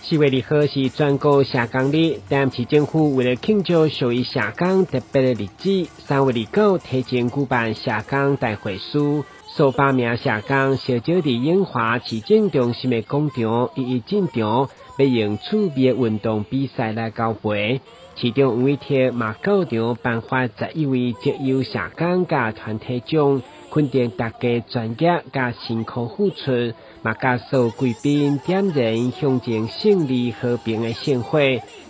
4月2號是全國社工日，但市政府為了慶祝屬於社工特別的日子，3月29提前舉辦社工大會師，數百名社工小招佇永華市政中心的廣場一一進場，要用趣味的運動比賽來交陪。市長黃偉哲嘛到場頒發11位績優社工甲團體獎，肯定大家專業甲辛苦付出。嘛甲所有貴賓點燃象徵勝利和平的盛火，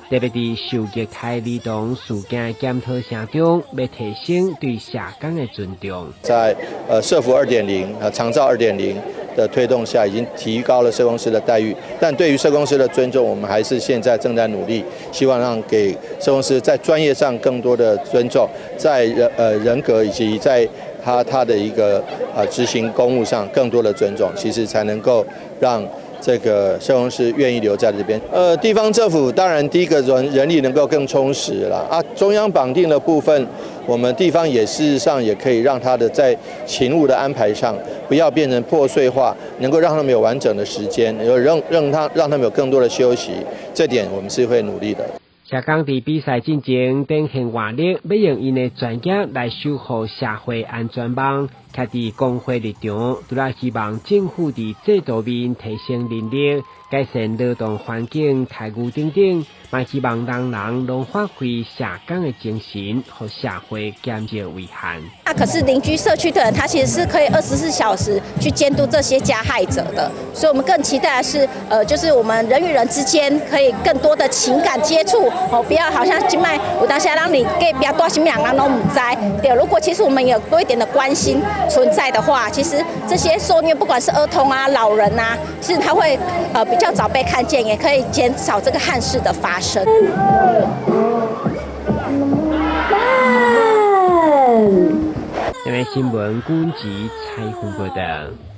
特別佇受虐待兒童事件檢討聲中，要提升對社工的尊重。在社福2.0長照2.0的推動下，已經提高了社工師的待遇，但對於社工師的尊重，我們還是現在正在努力，希望讓給社工師在專業上更多的尊重，在人格以及在他的一個執行公務上更多的尊重，其實才能夠讓這個社工師願意留在這邊。地方政府當然第一個人力能夠更充實了啊，中央綁定的部分，我們地方也事實上也可以讓他的在勤務的安排上不要變成破碎化，能夠讓他們有完整的時間，讓他們有更多的休息，這點我們是會努力的。社工佇比賽進前展現活力，要用因的專業來守護社會安全網。徛佇工會立場，除了希望政府佇制度面提升能力、改善勞動環境、待遇等等，嘛希望人人攏發揮社工的精神，和社會減少危害。可是鄰居社區的人，他其實是可以24小時去監督這些加害者的，所以我們更期待的是，就是我們人與人之間可以更多的情感接觸，不要好像今麥有當下讓你給比較多什麼樣都唔知。對，如果其實我們有多一點的關心存在的話，其實這些受虐不管是兒童啊、老人啊，其實他會比較早被看見，也可以減少這個憾事的發生。因為新聞關注採訪報道。